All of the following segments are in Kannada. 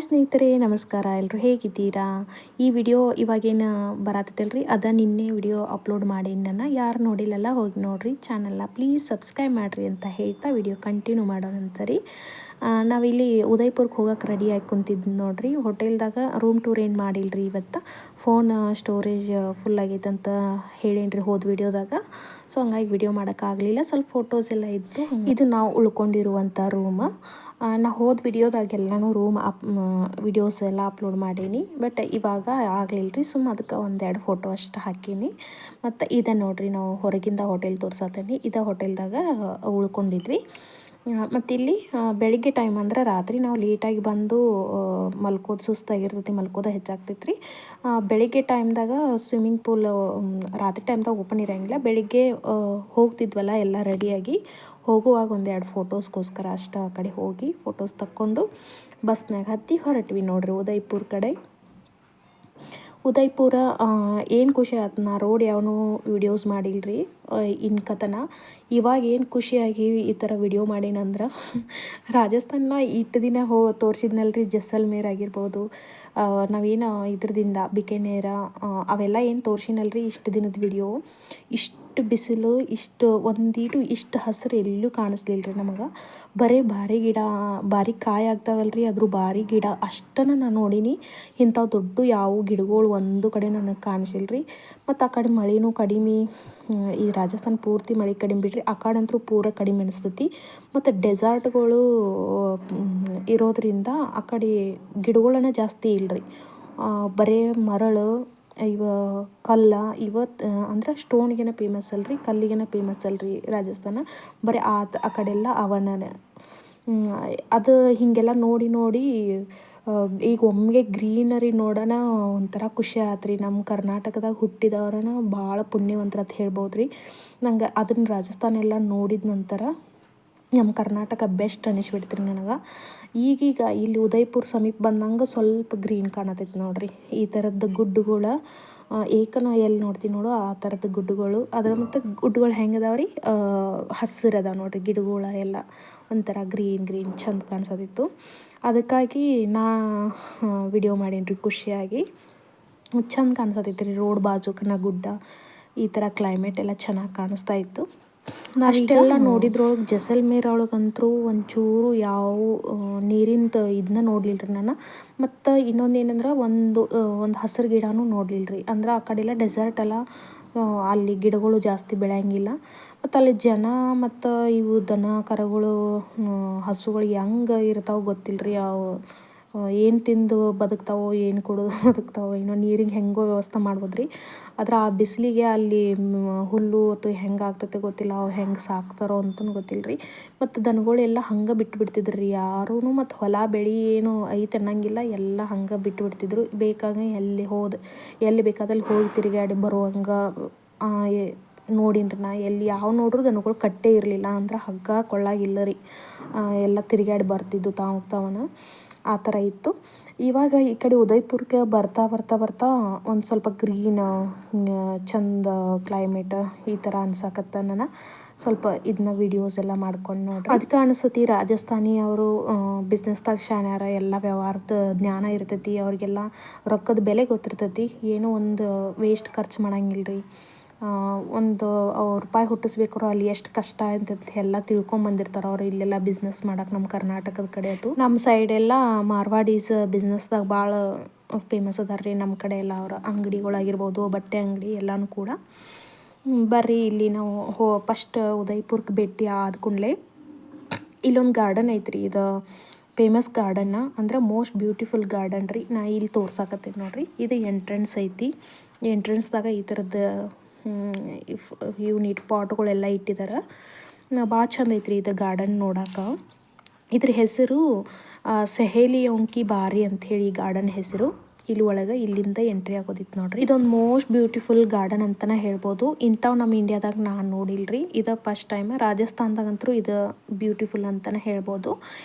ಹಾಯ್ ಸ್ನೇಹಿತರೆ, ನಮಸ್ಕಾರ. ಎಲ್ಲರೂ ಹೇಗಿದ್ದೀರಾ? ಈ ವಿಡಿಯೋ ಇವಾಗೇನು ಬರತ್ತೈತಲ್ರಿ, ಅದ ನಿನ್ನೆ ವಿಡಿಯೋ ಅಪ್ಲೋಡ್ ಮಾಡೀನಿ. ನಾನು ಯಾರು ನೋಡಿಲ್ಲಲ್ಲ ಹೋಗಿ ನೋಡಿರಿ ಚಾನಲ್ನ. ಪ್ಲೀಸ್ ಸಬ್ಸ್ಕ್ರೈಬ್ ಮಾಡಿರಿ ಅಂತ ಹೇಳ್ತಾ ವಿಡಿಯೋ ಕಂಟಿನ್ಯೂ ಮಾಡೋಣಂತರಿ. ನಾವಿಲ್ಲಿ ಉದಯಪುರಕ್ಕೆ ಹೋಗೋಕೆ ರೆಡಿ ಆಗಿ ಕುಂತಿದ್ದು ನೋಡ್ರಿ. ಹೋಟೆಲ್ದಾಗ ರೂಮ್ ಟೂರ್ ಏನು ಮಾಡಿಲ್ರಿ ಇವತ್ತು. ಫೋನ್ ಸ್ಟೋರೇಜ್ ಫುಲ್ ಆಗೈತೆ ಅಂತ ಹೇಳೇನ್ರಿ ಹೋದ ವಿಡಿಯೋದಾಗ. ಸೊ ಹಂಗಾಗಿ ವಿಡಿಯೋ ಮಾಡೋಕ್ಕಾಗಲಿಲ್ಲ. ಸ್ವಲ್ಪ ಫೋಟೋಸ್ ಎಲ್ಲ ಇದ್ದು. ಇದು ನಾವು ಉಳ್ಕೊಂಡಿರುವಂಥ ರೂಮ್. ನಾ ಹೋದ ವಿಡಿಯೋದಾಗೆಲ್ಲನೂ ರೂಮ್ ವಿಡಿಯೋಸ್ ಎಲ್ಲ ಅಪ್ಲೋಡ್ ಮಾಡೀನಿ. ಬಟ್ ಇವಾಗ ಆಗಲಿಲ್ಲ ರೀ, ಸುಮ್ಮ ಅದಕ್ಕೆ ಒಂದೆರಡು ಫೋಟೋ ಅಷ್ಟು ಹಾಕೀನಿ. ಮತ್ತು ಇದೆ ನೋಡಿರಿ, ನಾವು ಹೊರಗಿಂದ ಹೋಟೆಲ್ ತೋರ್ಸತ್ತೀನಿ. ಇದೇ ಹೋಟೆಲ್ದಾಗ ಉಳ್ಕೊಂಡಿದ್ವಿ. ಮತ್ತು ಇಲ್ಲಿ ಬೆಳಿಗ್ಗೆ ಟೈಮ್ ಅಂದ್ರೆ ರಾತ್ರಿ ನಾವು ಲೇಟಾಗಿ ಬಂದು ಮಲ್ಕೋದು ಸುಸ್ತಾಗಿರ್ತೈತಿ, ಮಲ್ಕೋದು ಹೆಚ್ಚಾಗ್ತೈತೆ ರೀ. ಬೆಳಿಗ್ಗೆ ಟೈಮ್ದಾಗ ಸ್ವಿಮ್ಮಿಂಗ್ ಪೂಲ್ ರಾತ್ರಿ ಟೈಮ್ದಾಗ ಓಪನ್ ಇರೋಂಗಿಲ್ಲ. ಬೆಳಿಗ್ಗೆ ಹೋಗ್ತಿದ್ವಲ್ಲ ಎಲ್ಲ ರೆಡಿಯಾಗಿ ಹೋಗುವಾಗ ಒಂದೆರಡು ಫೋಟೋಸ್ಗೋಸ್ಕರ ಅಷ್ಟು ಆ ಕಡೆ ಹೋಗಿ ಫೋಟೋಸ್ ತಕ್ಕೊಂಡು ಬಸ್ನಾಗ ಹತ್ತಿ ಹೊರಟ್ವಿ ನೋಡ್ರಿ ಉದಯಪುರ ಕಡೆ. ಉದಯಪುರ ಏನು ಖುಷಿ ಆಯ್ತು, ನಾ ರೋಡ್ ಯಾವನೂ ವೀಡಿಯೋಸ್ ಮಾಡಿಲ್ರಿ ಇನ್ಕತನ. ಇವಾಗ ಏನು ಖುಷಿಯಾಗಿ ಈ ಥರ ವಿಡಿಯೋ ಮಾಡೀನಂದ್ರೆ ರಾಜಸ್ಥಾನ ಇಟ್ಟು ದಿನ ತೋರಿಸಿದ್ನಲ್ರಿ, ಜೈಸಲ್ಮೇರ್ ಆಗಿರ್ಬೋದು, ನಾವೇನು ಇದ್ರದಿಂದ ಬಿಕೆನೇರ ಅವೆಲ್ಲ ಏನು ತೋರಿಸಿನಲ್ರಿ ಇಷ್ಟು ದಿನದ ವಿಡಿಯೋ. ಇಷ್ಟು ಬಿಸಿಲು, ಇಷ್ಟು ಇಷ್ಟು ಹಸಿರು ಎಲ್ಲೂ ಕಾಣಿಸ್ಲಿಲ್ಲ ರೀ ನಮಗೆ. ಬರೀ ಭಾರಿ ಗಿಡ, ಭಾರಿ ಕಾಯಿ ಆಗ್ತಾವಲ್ರಿ, ಅದ್ರ ಭಾರಿ ಗಿಡ ಅಷ್ಟನ್ನು ನಾನು ನೋಡೀನಿ. ಇಂಥವು ದೊಡ್ಡ ಯಾವ ಗಿಡಗಳು ಒಂದು ಕಡೆ ನನಗೆ ಕಾಣಿಸಿಲ್ಲ ರೀ. ಮತ್ತು ಆ ಕಡೆ ಮಳೆನೂ ಕಡಿಮೆ. ಈ ರಾಜಸ್ಥಾನ ಪೂರ್ತಿ ಮಳೆ ಕಡಿಮೆ ಬಿಡ್ರಿ, ಆ ಕಡೆ ಅಂತೂ ಪೂರ ಕಡಿಮೆ ಅನಿಸ್ತೈತಿ. ಮತ್ತು ಡೆಸರ್ಟ್ಗಳು ಇರೋದ್ರಿಂದ ಆ ಕಡೆ ಗಿಡಗಳನ್ನ ಜಾಸ್ತಿ ಇಲ್ಲರಿ. ಬರೀ ಮರಳು, ಕಲ್ಲ ಅಂದ್ರೆ ಸ್ಟೋನ್ಗೇನ ಫೇಮಸ್ ಅಲ್ರಿ, ಕಲ್ಲಿಗೇನ ಫೇಮಸ್ ಅಲ್ರಿ ರಾಜಸ್ಥಾನ. ಬರೀ ಆ ಕಡೆ ಎಲ್ಲ ಅವನ ಅದು ಹೀಗೆಲ್ಲ ನೋಡಿ ಈಗ ಒಮ್ಮೆಗೆ ಗ್ರೀನರಿ ನೋಡೋಣ ಒಂಥರ ಖುಷಿ ಆತ್ರಿ. ನಮ್ಮ ಕರ್ನಾಟಕದಾಗ ಹುಟ್ಟಿದವ್ರನ್ನ ಭಾಳ ಪುಣ್ಯವಂತರ ಅಂತ ಹೇಳ್ಬೋದು ರೀ. ನಂಗೆ ಅದನ್ನ ರಾಜಸ್ಥಾನ ಎಲ್ಲ ನೋಡಿದ ನಂತರ ನಮ್ಮ ಕರ್ನಾಟಕ ಬೆಸ್ಟ್ ಅನ್ನಿಸ್ಬಿಡ್ತೀರಿ ನನಗೆ. ಈಗೀಗ ಇಲ್ಲಿ ಉದಯಪುರ ಸಮೀಪ ಬಂದಂಗೆ ಸ್ವಲ್ಪ ಗ್ರೀನ್ ಕಾಣತೈತೆ ನೋಡಿರಿ. ಈ ಥರದ್ದು ಗುಡ್ಡುಗಳು ಏಕನ ಎಲ್ಲಿ ನೋಡ್ತೀವಿ ನೋಡು ಆ ಥರದ್ದು ಗುಡ್ಡುಗಳು. ಅದರ ಮತ್ತು ಗುಡ್ಡುಗಳು ಹೆಂಗದಾವ ರೀ, ಹಸಿರು ಅದಾವ ನೋಡಿರಿ ಗಿಡಗಳ ಎಲ್ಲ ಒಂಥರ ಗ್ರೀನ್ ಚಂದ ಕಾಣಿಸೋದಿತ್ತು. ಅದಕ್ಕಾಗಿ ನಾ ವಿಡಿಯೋ ಮಾಡೀನಿ ಖುಷಿಯಾಗಿ. ಚಂದ ಕಾಣಿಸತೈತಿ ರೀ ರೋಡ್ ಬಾಜುಕನ ಗುಡ್ಡ. ಈ ಥರ ಕ್ಲೈಮೇಟ್ ಎಲ್ಲ ಚೆನ್ನಾಗಿ ಕಾಣಿಸ್ತಾ ಇತ್ತು. ನಾವಿಷ್ಟೆಲ್ಲ ನೋಡಿದ್ರೊಳಗೆ ಜೈಸಲ್ಮೇರ್ ಒಳಗಂತೂ ಒಂಚೂರು ಯಾವ ನೀರಿಂದು ಇದನ್ನ ನೋಡ್ಲಿಲ್ಲ ರೀ ನಾನು. ಮತ್ತು ಇನ್ನೊಂದು ಏನಂದ್ರೆ ಒಂದು ಹಸಿರು ಗಿಡನೂ ನೋಡ್ಲಿಲ್ಲ ರೀ. ಅಂದ್ರೆ ಆ ಕಡೆ ಎಲ್ಲ ಡೆಸರ್ಟ್ ಅಲ್ಲ, ಅಲ್ಲಿ ಗಿಡಗಳು ಜಾಸ್ತಿ ಬೆಳೆಯಂಗಿಲ್ಲ. ಮತ್ತು ಅಲ್ಲಿ ಜನ ಮತ್ತು ಇವು ದನ ಕರುಗಳು ಹಸುಗಳು ಹೆಂಗೆ ಇರ್ತಾವೆ ಗೊತ್ತಿಲ್ಲ ರೀ. ಅವು ಏನು ತಿಂದು ಬದುಕ್ತಾವೋ, ಏನು ಕುಡಿದು ಬದುಕ್ತಾವೋ, ಇನ್ನೂ ನೀರಿಗೆ ಹೆಂಗೋ ವ್ಯವಸ್ಥೆ ಮಾಡ್ಬೋದು ರೀ. ಆದರೆ ಆ ಬಿಸಿಲಿಗೆ ಅಲ್ಲಿ ಹುಲ್ಲು ಅಥವಾ ಹೆಂಗೆ ಆಗ್ತೈತೆ ಗೊತ್ತಿಲ್ಲ, ಅವು ಹೆಂಗೆ ಸಾಕ್ತಾರೋ ಅಂತಲೂ ಗೊತ್ತಿಲ್ಲ ರೀ. ಮತ್ತು ದನಗಳೆಲ್ಲ ಹಂಗೆ ಬಿಟ್ಬಿಡ್ತಿದ್ರು ರೀ ಯಾರೂ. ಮತ್ತು ಹೊಲ ಬೆಳೆ ಏನು ಐತೆ ಅನ್ನಂಗಿಲ್ಲ, ಎಲ್ಲ ಹಂಗೆ ಬಿಟ್ಬಿಡ್ತಿದ್ರು. ಬೇಕಾಗ ಎಲ್ಲಿ ಬೇಕಾದಲ್ಲಿ ಹೋಗಿ ತಿರುಗಾಡಿ ಬರುವಂಗೆ ನೋಡೀನಿ ನಾ. ಎಲ್ಲಿ ಯಾವ ನೋಡ್ರು ದನಗಳು ಕಟ್ಟೇ ಇರಲಿಲ್ಲ, ಅಂದ್ರೆ ಹಗ್ಗ ಕೊಳ್ಳಾಗಿಲ್ಲ ರೀ. ಎಲ್ಲ ತಿರುಗಾಡಿ ಬರ್ತಿದ್ದು ತಾವನ ಆ ಥರ ಇತ್ತು. ಇವಾಗ ಈ ಕಡೆ ಉದಯಪುರಕ್ಕೆ ಬರ್ತಾ ಒಂದು ಸ್ವಲ್ಪ ಗ್ರೀನ್ ಚಂದ ಕ್ಲೈಮೇಟ್ ಈ ಥರ ಅನ್ಸಕತ್ತ. ನಾನು ಸ್ವಲ್ಪ ಇದನ್ನ ವೀಡಿಯೋಸ್ ಎಲ್ಲ ಮಾಡ್ಕೊಂಡು ನೋಡ್ರಿ. ಅದಕ್ಕೆ ಅನಿಸ್ತತಿ ರಾಜಸ್ಥಾನಿ ಅವರು ಬಿಸ್ನೆಸ್ದಾಗ ಶಾಣ್ಯಾರ, ಎಲ್ಲ ವ್ಯವಹಾರದ ಜ್ಞಾನ ಇರ್ತೈತಿ ಅವ್ರಿಗೆಲ್ಲ, ರೊಕ್ಕದ ಬೆಲೆ ಗೊತ್ತಿರ್ತೈತಿ. ಏನೋ ಒಂದು ವೇಸ್ಟ್ ಖರ್ಚು ಮಾಡಂಗಿಲ್ಲ ರೀ. ಒಂದು ರೂಪಾಯಿ ಹುಟ್ಟಿಸ್ಬೇಕಾರು ಅಲ್ಲಿ ಎಷ್ಟು ಕಷ್ಟ ಅಂತ ಎಲ್ಲ ತಿಳ್ಕೊಂಬಂದಿರ್ತಾರೆ ಅವ್ರು. ಇಲ್ಲೆಲ್ಲ ಬಿಸ್ನೆಸ್ ಮಾಡೋಕೆ ನಮ್ಮ ಕರ್ನಾಟಕದ ಕಡೆ ಅದು ನಮ್ಮ ಸೈಡೆಲ್ಲ ಮಾರ್ವಾಡೀಸ್ ಬಿಸ್ನೆಸ್ದಾಗ ಭಾಳ ಫೇಮಸ್ ಅದಾರ ರೀ. ನಮ್ಮ ಕಡೆ ಎಲ್ಲ ಅವ್ರ ಅಂಗಡಿಗಳಾಗಿರ್ಬೋದು, ಬಟ್ಟೆ ಅಂಗಡಿ ಎಲ್ಲನೂ ಕೂಡ. ಬರ್ರಿ ಇಲ್ಲಿ ನಾವು ಫಸ್ಟ್ ಉದಯಪುರಕ್ಕೆ ಭೇಟಿ ಆದ ಕೂಡಲೇ ಇಲ್ಲೊಂದು ಗಾರ್ಡನ್ ಐತ್ರಿ. ಇದು ಫೇಮಸ್ ಗಾರ್ಡನ್ನ, ಅಂದ್ರೆ ಮೋಸ್ಟ್ ಬ್ಯೂಟಿಫುಲ್ ಗಾರ್ಡನ್ ರೀ. ನಾ ಇಲ್ಲಿ ತೋರ್ಸಾಕತ್ತೀನಿ ನೋಡ್ರಿ. ಇದು ಎಂಟ್ರೆನ್ಸ್ ಐತಿ. ಎಂಟ್ರೆನ್ಸ್ದಾಗ ಈ ಥರದ್ದು ಯೂನಿಟ್ ಪಾಟ್ಗಳೆಲ್ಲ ಇಟ್ಟಿದ್ದಾರೆ. ಭಾಳ ಚಂದ ಐತ್ರಿ ಇದು ಗಾರ್ಡನ್ ನೋಡೋಕೆ. ಇದ್ರ ಹೆಸರು ಸಹೇಲಿಯೋಂ ಕಿ ಬಾರಿ ಅಂಥೇಳಿ ಈ ಗಾರ್ಡನ್ ಹೆಸರು. ಇಲ್ಲಿಂದ ಎಂಟ್ರಿ ಆಗೋದಿತ್ತು ನೋಡ್ರಿ. ಇದೊಂದು ಮೋಸ್ಟ್ ಬ್ಯೂಟಿಫುಲ್ ಗಾರ್ಡನ್ ಅಂತಲೇ ಹೇಳ್ಬೋದು. ಇಂಥವು ನಮ್ಮ ಇಂಡಿಯಾದಾಗ ನಾನು ನೋಡಿಲ್ರಿ, ಇದು ಫಸ್ಟ್ ಟೈಮ್. ರಾಜಸ್ಥಾನದಾಗಂತೂ ಇದು ಬ್ಯೂಟಿಫುಲ್ ಅಂತಲೇ ಹೇಳ್ಬೋದು.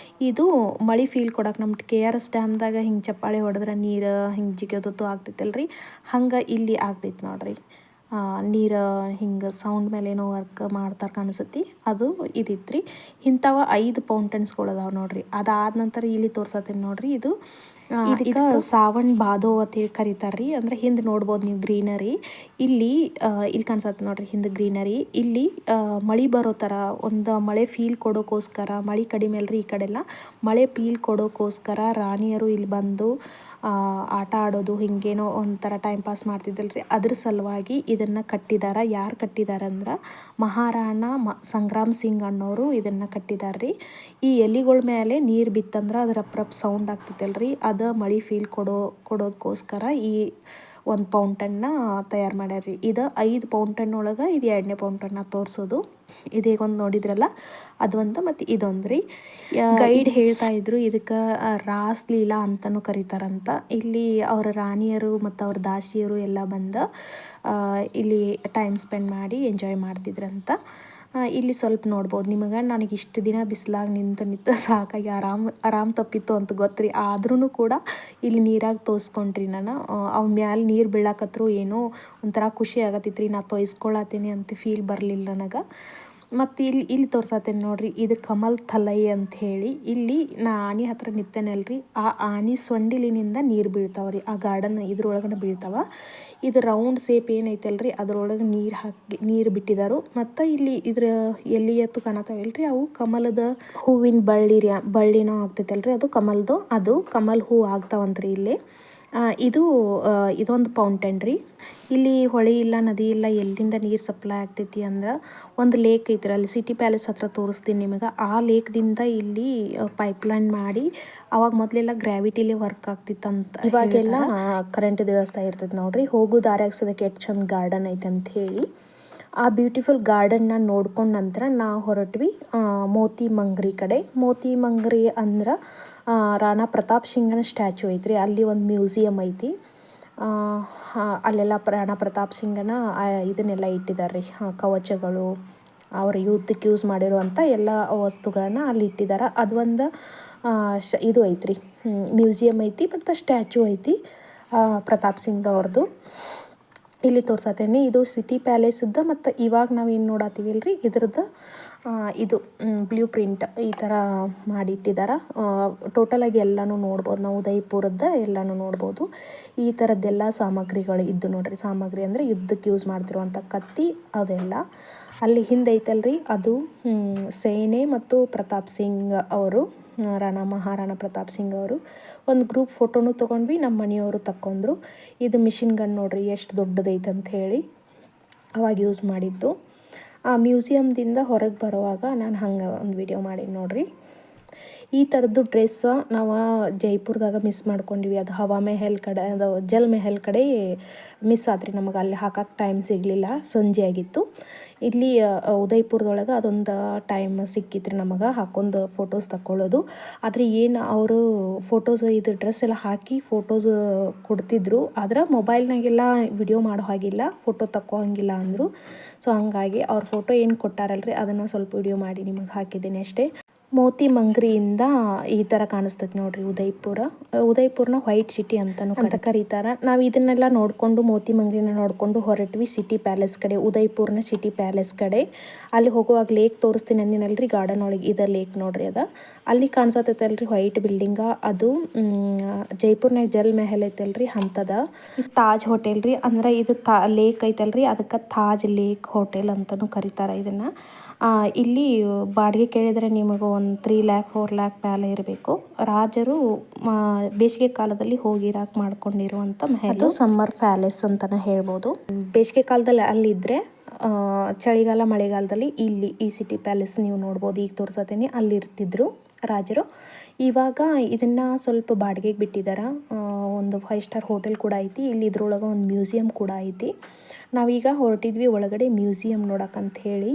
ಇದು ಮಳೆ ಫೀಲ್ ಕೊಡೋಕೆ ನಮ್ಮ KRS ಡ್ಯಾಮ್ದಾಗ ಹಿಂಗೆ ಚಪ್ಪಾಳೆ ಹೊಡೆದ್ರೆ ನೀರು ಹಿಂಗೆ ಜಿಗೋದು ಆಗ್ತೈತಲ್ರಿ, ಹಂಗೆ ಇಲ್ಲಿ ಆಗ್ತೈತೆ ನೋಡ್ರಿ. ನೀರು ಹಿಂಗೆ ಸೌಂಡ್ ಮೇಲೆ ಏನೋ ವರ್ಕ್ ಮಾಡ್ತಾರೆ ಕಾಣಿಸತಿ, ಅದು ಇದಿತ್ತು ರೀ. ಇಂಥವ 5 ಫೌಂಟನ್ಸ್ಗಳು ಅದಾವೆ ನೋಡ್ರಿ. ಅದಾದ ನಂತರ ಇಲ್ಲಿ ತೋರ್ಸತ್ತೀನಿ ನೋಡ್ರಿ. ಇದು ಇದಕ್ಕೆ ಸಾವನ್ ಬಾದೋ ಅಂತ ಕರೀತಾರೆ ರೀ. ಅಂದ್ರೆ ಹಿಂದೆ ನೋಡ್ಬೋದು ನೀವು ಗ್ರೀನರಿ. ಇಲ್ಲಿ ಕಾಣಿಸತ್ತೆ ನೋಡ್ರಿ ಹಿಂದೆ ಗ್ರೀನರಿ. ಇಲ್ಲಿ ಮಳೆ ಬರೋ ಥರ ಒಂದು ಮಳೆ ಫೀಲ್ ಕೊಡೋಕ್ಕೋಸ್ಕರ, ಮಳೆ ಕಡಿಮೆ ಅಲ್ರಿ ಈ ಕಡೆಲ್ಲ, ಮಳೆ ಫೀಲ್ ಕೊಡೋಕ್ಕೋಸ್ಕರ ರಾಣಿಯರು ಇಲ್ಲಿ ಬಂದು ಆಟ ಆಡೋದು, ಹಿಂಗೇನೋ ಒಂಥರ ಟೈಮ್ ಪಾಸ್ ಮಾಡ್ತಿದ್ದಲ್ರಿ, ಅದ್ರ ಸಲುವಾಗಿ ಇದನ್ನು ಕಟ್ಟಿದಾರ. ಯಾರು ಕಟ್ಟಿದಾರಂದ್ರೆ ಮಹಾರಾಣ ಸಂಗ್ರಾಮ್ ಸಿಂಗ್ ಅನ್ನೋರು ಇದನ್ನು ಕಟ್ಟಿದಾರ ರೀ. ಈ ಎಲೆಗಳ ಮೇಲೆ ನೀರು ಬಿತ್ತಂದ್ರೆ ಅದು ರಪ್ ರಪ್ ಸೌಂಡ್ ಆಗ್ತಿತ್ತಲ್ರಿ, ಅದು ಮಳೆ ಫೀಲ್ ಕೊಡೋದಕ್ಕೋಸ್ಕರ ಈ ಒಂದು ಫೌಂಟನ್ನ ತಯಾರು ಮಾಡ್ಯಾರ್ರಿ. ಇದು 5 ಫೌಂಟನ್ ಒಳಗೆ ಇದು 2ನೇ ಫೌಂಟನ್ನ ತೋರಿಸೋದು. ಇದೀಗೊಂದು ನೋಡಿದ್ರಲ್ಲ ಅದು ಒಂದು, ಮತ್ತು ಇದೊಂದು ರೀ. ಗೈಡ್ ಹೇಳ್ತಾ ಇದ್ರು ಇದಕ್ಕೆ ರಾಸ್ ಲೀಲಾ ಅಂತಲೂ ಕರೀತಾರಂತ. ಇಲ್ಲಿ ಅವರ ರಾಣಿಯರು ಮತ್ತು ಅವ್ರ ದಾಸಿಯರು ಎಲ್ಲ ಬಂದು ಇಲ್ಲಿ ಟೈಮ್ ಸ್ಪೆಂಡ್ ಮಾಡಿ ಎಂಜಾಯ್ ಮಾಡ್ತಿದ್ರಂತ. ಇಲ್ಲಿ ಸ್ವಲ್ಪ ನೋಡ್ಬೋದು ನಿಮಗೆ. ನನಗೆ ಇಷ್ಟು ದಿನ ಬಿಸಿಲಾಗ ನಿಂತು ಸಾಕಾಗಿ ಆರಾಮ್ ತಪ್ಪಿತ್ತು ಅಂತ ಗೊತ್ತ್ರಿ. ಆದ್ರೂ ಕೂಡ ಇಲ್ಲಿ ನೀರಾಗ ತೋರಿಸ್ಕೊಂಡ್ರಿ ನಾನು. ಅವ ಮ್ಯಾಲೆ ನೀರು ಬೀಳಾಕತ್ರು ಏನೋ ಒಂಥರ ಖುಷಿ ಆಗತ್ತಿತ್ತು ರೀ. ನಾ ತೋರಿಸ್ಕೊಳತ್ತೀನಿ ಅಂತ ಫೀಲ್ ಬರಲಿಲ್ಲ ನನಗೆ. ಮತ್ತು ಇಲ್ಲಿ ತೋರ್ಸತ್ತೇನೆ ನೋಡ್ರಿ, ಇದು ಕಮಲ್ ಥಲೈ ಅಂತ ಹೇಳಿ. ಇಲ್ಲಿ ನಾ ಆನೆ ಹತ್ರ ನಿಂತೇನಲ್ರಿ, ಆ ಆನೆ ಸೊಂಡಿಲಿನಿಂದ ನೀರು ಬೀಳ್ತಾವ್ರಿ ಆ ಗಾರ್ಡನ್ ಇದ್ರೊಳಗಡೆ ಬೀಳ್ತಾವ. ಇದು ರೌಂಡ್ ಸೇಪ್ ಏನೈತಲ್ರಿ ಅದ್ರೊಳಗೆ ನೀರು ಬಿಟ್ಟಿದ್ದಾರು. ಮತ್ತು ಇಲ್ಲಿ ಇದ್ರ ಎಲ್ಲಿ ಎತ್ತು ಕಾಣತಾವಲ್ರಿ ಅವು ಕಮಲದ ಹೂವಿನ ಬಳ್ಳಿನೂ ಆಗ್ತೈತಲ್ರಿ, ಅದು ಕಮಲ್ದು, ಅದು ಕಮಲ್ ಹೂ ಆಗ್ತಾವಂತ್ರಿ ಇಲ್ಲಿ. ಇದೊಂದು ಫೌಂಟೇನ್ ರೀ. ಇಲ್ಲಿ ಹೊಳೆ ಇಲ್ಲ, ನದಿ ಇಲ್ಲ, ಎಲ್ಲಿಂದ ನೀರು ಸಪ್ಲೈ ಆಗ್ತೈತಿ ಅಂದ್ರೆ ಒಂದು ಲೇಕ್ ಐತ್ರಿ ಅಲ್ಲಿ ಸಿಟಿ ಪ್ಯಾಲೇಸ್ ಹತ್ರ ತೋರಿಸ್ತೀನಿ ನಿಮಗೆ. ಆ ಲೇಕ್ದಿಂದ ಇಲ್ಲಿ ಪೈಪ್ಲೈನ್ ಮಾಡಿ, ಅವಾಗ ಮೊದಲೆಲ್ಲ ಗ್ರಾವಿಟಿಲಿ ವರ್ಕ್ ಆಗ್ತಿತ್ತಂತ. ಇವಾಗೆಲ್ಲ ಕರೆಂಟ್ ವ್ಯವಸ್ಥೆ ಇರ್ತೈತೆ ನೋಡ್ರಿ. ಹೋಗೋ ದಾರ್ಯಾಗ ಸದಕ್ಕೆ ಎಷ್ಟು ಚಂದ ಗಾರ್ಡನ್ ಐತೆ ಅಂತ ಹೇಳಿ. ಆ ಬ್ಯೂಟಿಫುಲ್ ಗಾರ್ಡನ್ನ ನೋಡ್ಕೊಂಡ ನಂತರ ನಾವು ಹೊರಟ್ವಿ ಮೋತಿ ಮಂಗ್ರಿ ಕಡೆ. ಮೋತಿ ಮಂಗ್ರಿ ಅಂದ್ರೆ ರಾಣಾ ಪ್ರತಾಪ್ ಸಿಂಗನ ಸ್ಟ್ಯಾಚು ಐತ್ರಿ. ಅಲ್ಲಿ ಒಂದು ಮ್ಯೂಸಿಯಮ್ ಐತಿ. ಅಲ್ಲೆಲ್ಲ ರಾಣಾ ಪ್ರತಾಪ್ ಸಿಂಗನ ಇದನ್ನೆಲ್ಲ ಇಟ್ಟಿದ್ದಾರೆ ರೀ, ಕವಚಗಳು, ಅವ್ರ ಯುದ್ಧಕ್ಕೆ ಯೂಸ್ ಮಾಡಿರುವಂಥ ಎಲ್ಲ ವಸ್ತುಗಳನ್ನ ಅಲ್ಲಿ ಇಟ್ಟಿದ್ದಾರೆ. ಅದು ಒಂದು ಇದು ಐತ್ರಿ, ಮ್ಯೂಸಿಯಮ್ ಐತಿ ಮತ್ತು ಸ್ಟ್ಯಾಚು ಐತಿ ಪ್ರತಾಪ್ ಸಿಂಗ್ ಅವ್ರದ್ದು. ಇಲ್ಲಿ ತೋರ್ಸತ್ತೇನೆ. ಇದು ಸಿಟಿ ಪ್ಯಾಲೇಸದ್ದು ಮತ್ತು ಇವಾಗ ನಾವು ಏನು ನೋಡತ್ತೀವಿ ರೀ ಇದ್ರದ್ದು ಇದು ಬ್ಲೂ ಪ್ರಿಂಟ್ ಈ ಥರ ಮಾಡಿಟ್ಟಿದ್ದಾರೆ. ಟೋಟಲಾಗಿ ಎಲ್ಲನೂ ನೋಡ್ಬೋದು ನಾವು, ಉದಯಪುರದ್ದು ಎಲ್ಲನೂ ನೋಡ್ಬೋದು. ಈ ಥರದ್ದೆಲ್ಲ ಸಾಮಗ್ರಿಗಳು ಇದ್ದು ನೋಡ್ರಿ. ಸಾಮಗ್ರಿ ಅಂದರೆ ಯುದ್ಧಕ್ಕೆ ಯೂಸ್ ಮಾಡ್ತಿರುವಂಥ ಕತ್ತಿ ಅದೆಲ್ಲ ಅಲ್ಲಿ ಹಿಂದೆ ಐತಲ್ರಿ. ಅದು ಸೇನೆ ಮತ್ತು ಪ್ರತಾಪ್ ಸಿಂಗ್ ಅವರು, ಮಹಾರಾಣಾ ಪ್ರತಾಪ್ ಸಿಂಗ್ ಅವರು ಒಂದು ಗ್ರೂಪ್ ಫೋಟೋನು ತೊಗೊಂಡ್ವಿ. ನಮ್ಮ ಮನೆಯವರು ತಕ್ಕೊಂಡ್ರು. ಇದು ಮಿಷಿನ್ ಗನ್ ನೋಡ್ರಿ ಎಷ್ಟು ದೊಡ್ಡದೈತೆ ಅಂತ ಹೇಳಿ ಅವಾಗ ಯೂಸ್ ಮಾಡಿದ್ದು. ಆ ಮ್ಯೂಸಿಯಮ್ದಿಂದ ಹೊರಗೆ ಬರುವಾಗ ನಾನು ಹಂಗೆ ಒಂದು ವಿಡಿಯೋ ಮಾಡೀನಿ ನೋಡ್ರಿ. ಈ ಥರದ್ದು ಡ್ರೆಸ್ ನಾವು ಜೈಪುರದಾಗ ಮಿಸ್ ಮಾಡ್ಕೊಂಡಿವಿ. ಅದು ಹವಾ ಮೆಹಲ್ ಕಡೆ, ಅದು ಜಲ್ ಮೆಹಲ್ ಕಡೆ ಮಿಸ್ ಆತ್ರಿ. ನಮಗೆ ಅಲ್ಲಿ ಹಾಕಕ್ಕೆ ಟೈಮ್ ಸಿಗಲಿಲ್ಲ, ಸಂಜೆ ಆಗಿತ್ತು. ಇಲ್ಲಿ ಉದಯಪುರದೊಳಗೆ ಅದೊಂದು ಟೈಮ್ ಸಿಕ್ಕಿತ್ರಿ ನಮಗೆ ಹಾಕೊಂಡು ಫೋಟೋಸ್ ತಕ್ಕೊಳ್ಳೋದು. ಆದರೆ ಏನು ಅವರು ಫೋಟೋಸ್ ಇದು ಡ್ರೆಸ್ ಎಲ್ಲ ಹಾಕಿ ಫೋಟೋಸ್ ಕೊಡ್ತಿದ್ರು, ಆದ್ರೆ ಮೊಬೈಲ್ನಾಗೆಲ್ಲ ವಿಡಿಯೋ ಮಾಡೋ ಹಾಗಿಲ್ಲ, ಫೋಟೋ ತಕ್ಕೋ ಹಂಗಿಲ್ಲ ಅಂದರು. ಸೊ ಹಂಗಾಗಿ ಅವ್ರ ಫೋಟೋ ಏನು ಕೊಟ್ಟಾರಲ್ರಿ ಅದನ್ನು ಸ್ವಲ್ಪ ವಿಡಿಯೋ ಮಾಡಿ ನಿಮಗೆ ಹಾಕಿದ್ದೀನಿ ಅಷ್ಟೇ. ಮೋತಿ ಮಂಗ್ರಿಯಿಂದ ಈ ಥರ ಕಾಣಿಸ್ತೈತೆ ನೋಡ್ರಿ ಉದಯಪುರನ ವೈಟ್ ಸಿಟಿ ಅಂತ ಕರೀತಾರೆ. ನಾವು ಇದನ್ನೆಲ್ಲ ನೋಡಿಕೊಂಡು ಮೋತಿ ಮಂಗ್ರಿನ ನೋಡಿಕೊಂಡು ಹೊರಟ್ವಿ ಸಿಟಿ ಪ್ಯಾಲೇಸ್ ಕಡೆ, ಉದಯಪುರನ ಸಿಟಿ ಪ್ಯಾಲೇಸ್ ಕಡೆ. ಅಲ್ಲಿ ಹೋಗುವಾಗ ಲೇಕ್ ತೋರಿಸ್ತೀನಿ ಅಂದಿನಲ್ರಿ ಗಾರ್ಡನ್ ಒಳಗೆ, ಇದು ಲೇಕ್ ನೋಡ್ರಿ. ಅಲ್ಲಿ ಕಾಣಿಸತ್ತೈತಲ್ರಿ ವೈಟ್ ಬಿಲ್ಡಿಂಗ, ಅದು ಜೈಪುರ್ನಾಗ ಜಲ್ ಮೆಹಲ್ ಐತಲ್ರಿ ಅಂಥದ. ಇದು ತಾಜ್ ಹೋಟೆಲ್ ರೀ. ಅಂದ್ರೆ ಇದು ಲೇಕ್ ಐತಲ್ರಿ ಅದಕ್ಕೆ ತಾಜ್ ಲೇಕ್ ಹೋಟೆಲ್ ಅಂತಲೂ ಕರೀತಾರೆ ಇದನ್ನು. ಇಲ್ಲಿ ಬಾಡಿಗೆ ಕೇಳಿದರೆ ನಿಮಗೆ ಒಂದು 3 lakh 4 lakh ಮೇಲೆ ಇರಬೇಕು. ರಾಜರು ಬೇಸಿಗೆ ಕಾಲದಲ್ಲಿ ಹೋಗಿರಾಕ್ ಮಾಡ್ಕೊಂಡಿರುವಂಥ ಮೆಹಲ್, ಸಮ್ಮರ್ ಪ್ಯಾಲೇಸ್ ಅಂತಲೇ ಹೇಳ್ಬೋದು. ಬೇಸಿಗೆ ಕಾಲದಲ್ಲಿ ಅಲ್ಲಿದ್ದರೆ, ಚಳಿಗಾಲ ಮಳೆಗಾಲದಲ್ಲಿ ಇಲ್ಲಿ ಈ ಸಿಟಿ ಪ್ಯಾಲೇಸ್ ನೀವು ನೋಡ್ಬೋದು. ಈಗ ತೋರಿಸತ್ತೀನಿ ಅಲ್ಲಿರ್ತಿದ್ರು ರಾಜರು. ಇವಾಗ ಇದನ್ನು ಸ್ವಲ್ಪ ಬಾಡಿಗೆಗೆ ಬಿಟ್ಟಿದ್ದಾರೆ. ಒಂದು 5 star ಹೋಟೆಲ್ ಕೂಡ ಐತಿ ಇಲ್ಲಿ. ಇದ್ರೊಳಗೆ ಒಂದು ಮ್ಯೂಸಿಯಮ್ ಕೂಡ ಐತಿ. ನಾವೀಗ ಹೊರಟಿದ್ವಿ ಒಳಗಡೆ ಮ್ಯೂಸಿಯಮ್ ನೋಡೋಕ್ಕಂತ ಹೇಳಿ.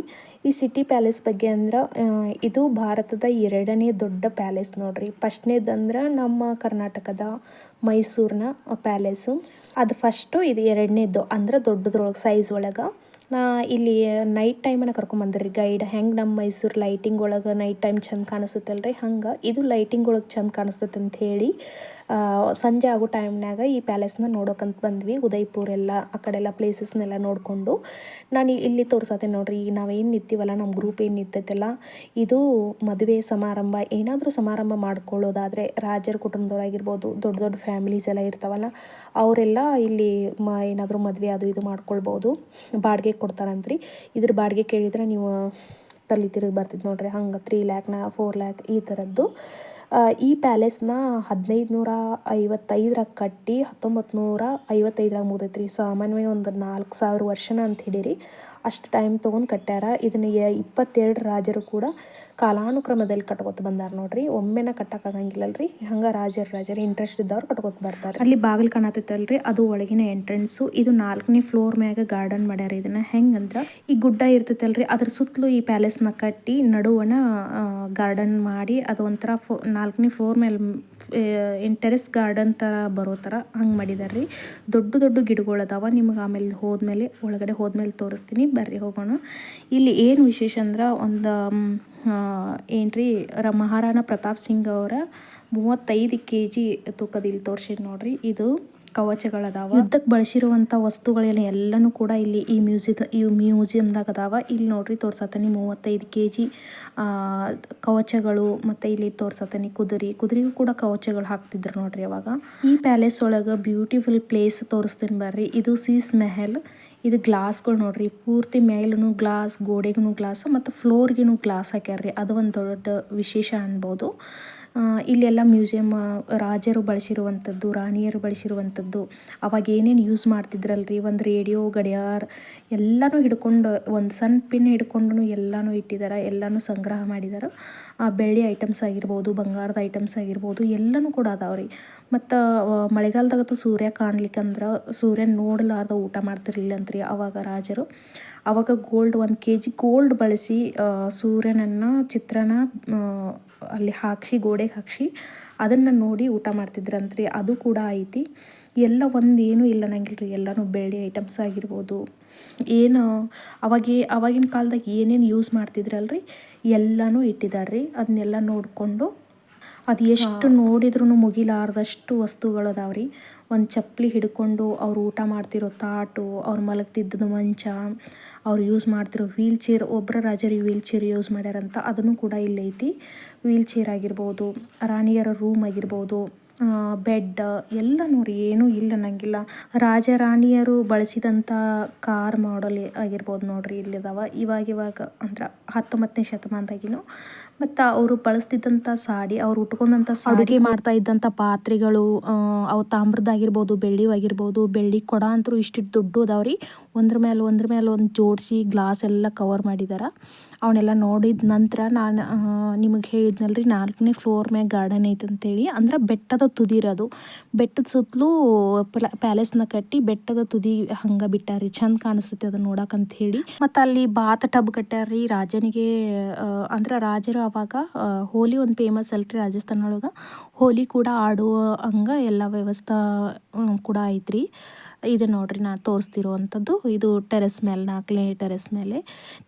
ಈ ಸಿಟಿ ಪ್ಯಾಲೇಸ್ ಬಗ್ಗೆ ಅಂದ್ರೆ ಇದು ಭಾರತದ 2ನೇ ದೊಡ್ಡ ಪ್ಯಾಲೇಸ್ ನೋಡ್ರಿ. ಫಸ್ಟ್ನೇದಂದ್ರೆ ನಮ್ಮ ಕರ್ನಾಟಕದ ಮೈಸೂರಿನ ಪ್ಯಾಲೇಸು, ಅದು ಫಸ್ಟು. ಇದು 2ನೇದು ಅಂದ್ರೆ ದೊಡ್ಡದ್ರೊಳಗೆ ಸೈಜ್ ಒಳಗೆ. ಇಲ್ಲಿ ನೈಟ್ ಟೈಮನ್ನು ಕರ್ಕೊಂಬಂದ್ರಿ ಗೈಡ್. ಹೆಂಗೆ ನಮ್ಮ ಮೈಸೂರು ಲೈಟಿಂಗ್ ಒಳಗೆ ನೈಟ್ ಟೈಮ್ ಚೆಂದ ಕಾಣಿಸ್ತೈತಲ್ರಿ, ಹಂಗೆ ಇದು ಲೈಟಿಂಗ್ ಒಳಗೆ ಚೆಂದ ಕಾಣಿಸ್ತೈತೆ ಅಂತ ಹೇಳಿ ಸಂಜೆ ಆಗೋ ಟೈಮ್ನಾಗ ಈ ಪ್ಯಾಲೇಸ್ನ ನೋಡೋಕಂತ ಬಂದ್ವಿ. ಉದಯ್ಪುರ ಎಲ್ಲ ಆ ಕಡೆ ಎಲ್ಲ ಪ್ಲೇಸಸ್ನೆಲ್ಲ ನೋಡಿಕೊಂಡು ನಾನು ಇಲ್ಲಿ ತೋರ್ಸತ್ತೇನೆ ನೋಡ್ರಿ. ಈಗ ನಾವೇನು ನಿಂತೀವಲ್ಲ, ನಮ್ಮ ಗ್ರೂಪ್ ಏನು ನಿಂತೈತಲ್ಲ, ಇದು ಮದುವೆ ಸಮಾರಂಭ ಏನಾದರೂ ಸಮಾರಂಭ ಮಾಡ್ಕೊಳ್ಳೋದಾದರೆ ರಾಜರ ಕುಟುಂಬದವರಾಗಿರ್ಬೋದು, ದೊಡ್ಡ ದೊಡ್ಡ ಫ್ಯಾಮಿಲೀಸ್ ಎಲ್ಲ ಇರ್ತಾವಲ್ಲ, ಅವರೆಲ್ಲ ಇಲ್ಲಿ ಏನಾದರೂ ಮದುವೆ ಅದು ಇದು ಮಾಡ್ಕೊಳ್ಬೋದು. ಬಾಡಿಗೆ ಕೊಡ್ತಾರಂತ್ರಿ. ಇದ್ರ ಬಾಡಿಗೆ ಕೇಳಿದ್ರೆ ನೀವು ತಲೆ ತಿರುಗಿ ಬರ್ತಿದ್ದು ನೋಡ್ರಿ. ಹಂಗೆ 3 ಲ್ಯಾಕ್ನ 4 ಲ್ಯಾಕ್ ಈ ಥರದ್ದು. ಈ ಪ್ಯಾಲೇಸ್ನ 1555 ಕಟ್ಟಿ 1955 ಮುಗಿದೈತ್ರಿ. ಸಾಮಾನ್ಯವಾಗಿ ಒಂದು 4000 ವರ್ಷನ ಅಂತ ಹಿಡೀರಿ. ಅಷ್ಟು ಟೈಮ್ ತೊಗೊಂಡು ಕಟ್ಟ್ಯಾರ. ಇದನ್ನು 22 ರಾಜರು ಕೂಡ ಕಾಲಾನುಕ್ರಮದಲ್ಲಿ ಕಟ್ಕೊತ ಬಂದಾರ ನೋಡ್ರಿ. ಒಮ್ಮೆನ ಕಟ್ಟಕ್ಕಾಗಂಗಿಲ್ಲಲ್ರಿ. ಹಂಗೆ ರಾಜರು ಇಂಟ್ರೆಸ್ಟ್ ಇದ್ದವ್ರು ಕಟ್ಕೊತ ಬರ್ತಾರೆ. ಅಲ್ಲಿ ಬಾಗಿಲು ಕಾಣತೈತಲ್ರಿ, ಅದು ಒಳಗಿನ ಎಂಟ್ರೆನ್ಸು. ಇದು 4ನೇ ಫ್ಲೋರ್ ಮ್ಯಾಗ ಗಾರ್ಡನ್ ಮಾಡ್ಯಾರ. ಇದನ್ನ ಹೆಂಗಂದ್ರೆ, ಈ ಗುಡ್ಡ ಇರ್ತೈತಲ್ರಿ, ಅದ್ರ ಸುತ್ತಲೂ ಈ ಪ್ಯಾಲೇಸ್ನ ಕಟ್ಟಿ ನಡುವನ ಗಾರ್ಡನ್ ಮಾಡಿ, ಅದು ಒಂಥರ 4ನೇ ಫ್ಲೋರ್ ಮೇಲೆ ಟೆರೆಸ್ ಗಾರ್ಡನ್ ಥರ ಬರೋ ಥರ ಹಂಗೆ ಮಾಡಿದಾರ್ರಿ. ದೊಡ್ಡ ದೊಡ್ಡ ಗಿಡಗಳು ಅದಾವ. ನಿಮ್ಗೆ ಆಮೇಲೆ ಒಳಗಡೆ ಹೋದ್ಮೇಲೆ ತೋರಿಸ್ತೀನಿ, ಬರ್ರಿ ಹೋಗೋಣ. ಇಲ್ಲಿ ಏನು ವಿಶೇಷ ಅಂದ್ರೆ, ಒಂದು ಏನ್ರಿ ಮಹಾರಾಣಾ ಪ್ರತಾಪ್ ಸಿಂಗ್ ಅವರ 35 kg ತೂಕದ ಇಲ್ಲಿ ತೋರ್ಸಿದ್ ನೋಡ್ರಿ. ಇದು ಕವಚಗಳದಾವ. ಯುದ್ಧಕ್ಕೆ ಬಳಸಿರುವಂಥ ವಸ್ತುಗಳೆಲ್ಲ ಎಲ್ಲನೂ ಕೂಡ ಇಲ್ಲಿ ಈ ಮ್ಯೂಸಿಯಮ್ದಾಗ ಅದಾವ. ಇಲ್ಲಿ ನೋಡ್ರಿ ತೋರ್ಸತ್ತನಿ 35 kg ಕವಚಗಳು. ಮತ್ತು ಇಲ್ಲಿ ತೋರ್ಸತ್ತನಿ ಕುದುರೆಗೂ ಕೂಡ ಕವಚಗಳು ಹಾಕ್ತಿದ್ರು ನೋಡ್ರಿ ಅವಾಗ. ಈ ಪ್ಯಾಲೇಸ್ ಒಳಗೆ ಬ್ಯೂಟಿಫುಲ್ ಪ್ಲೇಸ್ ತೋರಿಸ್ತೀನಿ ಬರ್ರಿ. ಇದು ಸೀಸ್ ಮೆಹಲ್. ಇದು ಗ್ಲಾಸ್ಗಳು ನೋಡ್ರಿ, ಪೂರ್ತಿ ಮೇಲೂ ಗ್ಲಾಸ್, ಗೋಡೆಗೂ ಗ್ಲಾಸ್, ಮತ್ತು ಫ್ಲೋರ್ಗಿನೂ ಗ್ಲಾಸ್ ಹಾಕ್ಯಾರ್ರಿ. ಅದು ಒಂದು ದೊಡ್ಡ ವಿಶೇಷ ಅನ್ಬೋದು. ಇಲ್ಲೆಲ್ಲ ಮ್ಯೂಸಿಯಮ್ ರಾಜರು ಬಳಸಿರುವಂಥದ್ದು, ರಾಣಿಯರು ಬಳಸಿರುವಂಥದ್ದು, ಅವಾಗ ಏನೇನು ಯೂಸ್ ಮಾಡ್ತಿದ್ರಲ್ರಿ, ಒಂದು ರೇಡಿಯೋ, ಗಡಿಯಾರ ಎಲ್ಲನೂ ಹಿಡ್ಕೊಂಡು, ಒಂದು ಸಣ್ಣ ಪಿನ್ ಹಿಡ್ಕೊಂಡು ಎಲ್ಲನೂ ಇಟ್ಟಿದ್ದಾರೆ. ಎಲ್ಲನೂ ಸಂಗ್ರಹ ಮಾಡಿದ್ದಾರೆ. ಬೆಳ್ಳಿ ಐಟಮ್ಸ್ ಆಗಿರ್ಬೋದು, ಬಂಗಾರದ ಐಟಮ್ಸ್ ಆಗಿರ್ಬೋದು, ಎಲ್ಲನೂ ಕೂಡ ಅದಾವ್ರಿ. ಮತ್ತು ಮಳೆಗಾಲದಾಗಂತೂ ಸೂರ್ಯ ಕಾಣ್ಲಿಕ್ಕಂದ್ರೆ ಸೂರ್ಯನ ನೋಡಲಾರ್ದ ಊಟ ಮಾಡ್ತಿರ್ಲಿಲ್ಲ ಅಂತ್ರಿ ಅವಾಗ ರಾಜರು. ಅವಾಗ 1 kg ಗೋಲ್ಡ್ ಬಳಸಿ ಸೂರ್ಯನನ್ನು ಚಿತ್ರನ ಅಲ್ಲಿ ಹಾಕ್ಸಿ, ಗೋಡೆಗೆ ಹಾಕ್ಸಿ, ಅದನ್ನು ನೋಡಿ ಊಟ ಮಾಡ್ತಿದ್ರಂತ್ರಿ. ಅದು ಕೂಡ ಐತಿ. ಎಲ್ಲ ಒಂದೇನೂ ಇಲ್ಲ ನಂಗಿಲ್ರಿ. ಎಲ್ಲನೂ ಬೆಳ್ಳಿ ಐಟಮ್ಸ್ ಆಗಿರ್ಬೋದು, ಏನು ಅವಾಗಿನ ಕಾಲದಾಗ ಏನೇನು ಯೂಸ್ ಮಾಡ್ತಿದ್ರಲ್ರಿ ಎಲ್ಲನೂ ಇಟ್ಟಿದಾರ್ರಿ. ಅದನ್ನೆಲ್ಲ ನೋಡಿಕೊಂಡು, ಅದು ಎಷ್ಟು ನೋಡಿದ್ರೂ ಮುಗಿಲಾರ್ದಷ್ಟು ವಸ್ತುಗಳು ಅದಾವ್ರಿ. ಒಂದು ಚಪ್ಪಲಿ ಹಿಡ್ಕೊಂಡು ಅವ್ರು ಊಟ ಮಾಡ್ತಿರೋ ತಾಟು, ಅವ್ರು ಮಲಗ್ತಿದ್ದದ್ದು ಮಂಚ, ಅವ್ರು ಯೂಸ್ ಮಾಡ್ತಿರೋ ವೀಲ್ ಚೇರ್, ಒಬ್ಬರ ರಾಜರು ವೀಲ್ ಚೇರ್ ಯೂಸ್ ಮಾಡ್ಯಾರಂತ, ಅದನ್ನು ಕೂಡ ಇಲ್ಲೈತಿ. ವೀಲ್ ಚೇರ್ ಆಗಿರ್ಬೋದು, ರಾಣಿಯರ ರೂಮ್ ಆಗಿರ್ಬೋದು, ಬೆಡ್ ಎಲ್ಲ ನೋಡಿ, ಏನೂ ಇಲ್ಲ ಅನ್ನಂಗಿಲ್ಲ. ರಾಜ ರಾಣಿಯರು ಬಳಸಿದಂಥ ಕಾರ್ ಮಾಡೆಲ್ ಆಗಿರ್ಬೋದು ನೋಡ್ರಿ ಇಲ್ಲಿದಾವ. ಇವಾಗ ಅಂದ್ರೆ 19ನೇ ಶತಮಾನದಾಗಿನೂ. ಮತ್ತು ಅವರು ಬಳಸ್ತಿದ್ದಂಥ ಸಾಡಿ, ಅವ್ರು ಉಟ್ಕೊಂಡಂಥ ಅಡುಗೆ ಮಾಡ್ತಾ ಇದ್ದಂಥ ಪಾತ್ರೆಗಳು, ಅವು ತಾಮ್ರದ್ದಾಗಿರ್ಬೋದು, ಬೆಳ್ಳಿಯಾಗಿರ್ಬೋದು. ಬೆಳ್ಳಿ ಕೊಡ ಅಂತೂ ಇಷ್ಟಿಟ್ಟು ದೊಡ್ಡ ಅದಾವ್ರಿ. ಒಂದ್ರ ಮೇಲೆ ಒಂದು ಜೋಡಿಸಿ ಗ್ಲಾಸ್ ಎಲ್ಲ ಕವರ್ ಮಾಡಿದಾರ. ಅವನ್ನೆಲ್ಲ ನೋಡಿದ ನಂತರ ನಾನು ನಿಮಗೆ ಹೇಳಿದ್ನಲ್ರಿ, 4ನೇ ಫ್ಲೋರ್ ಮ್ಯಾಗ ಗಾರ್ಡನ್ ಐತೆ ಅಂತೇಳಿ. ಅಂದ್ರೆ ಬೆಟ್ಟದ ತುದಿ ಇರೋದು. ಬೆಟ್ಟದ ಸುತ್ತಲೂ ಪ್ಯಾಲೇಸ್ನ ಕಟ್ಟಿ ಬೆಟ್ಟದ ತುದಿ ಹಂಗೆ ಬಿಟ್ಟಾರಿ. ಚಂದ ಕಾಣಿಸ್ತೈತಿ ಅದನ್ನ ನೋಡಕ್ಕಂತ ಹೇಳಿ. ಮತ್ತು ಅಲ್ಲಿ ಬಾತ್ ಟಬ್ ಕಟ್ಟಾರ್ರಿ ರಾಜನಿಗೆ. ಅಂದ್ರೆ ರಾಜರು ಅವಾಗ ಹೋಲಿ ಒಂದು ಫೇಮಸ್ ಅಲ್ರಿ ರಾಜಸ್ಥಾನ ಒಳಗೆ. ಹೋಲಿ ಕೂಡ ಆಡುವ ಹಂಗೆ ಎಲ್ಲ ವ್ಯವಸ್ಥೆ ಕೂಡ ಐತ್ರಿ. ಇದು ನೋಡ್ರಿ ನಾನು ತೋರಿಸ್ತಿರುವಂಥದ್ದು. ಇದು ಟೆರೆಸ್ ಮೇಲೆ, 4ನೇ ಟೆರೆಸ್ ಮೇಲೆ.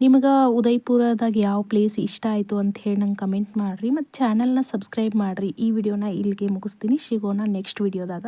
ನಿಮ್ಗೆ ಉದಯ್ಪುರದಾಗ ಯಾವ ಪ್ಲೇಸ್ ಇಷ್ಟ ಆಯಿತು ಅಂತ ಹೇಳಿ ನಂಗೆ ಕಮೆಂಟ್ ಮಾಡಿರಿ. ಮತ್ತು ಚಾನಲ್ನ ಸಬ್ಸ್ಕ್ರೈಬ್ ಮಾಡಿರಿ. ಈ ವಿಡಿಯೋನ ಇಲ್ಲಿಗೆ ಮುಗಿಸ್ತೀನಿ. ಸಿಗೋಣ ನೆಕ್ಸ್ಟ್ ವಿಡಿಯೋದಾಗ.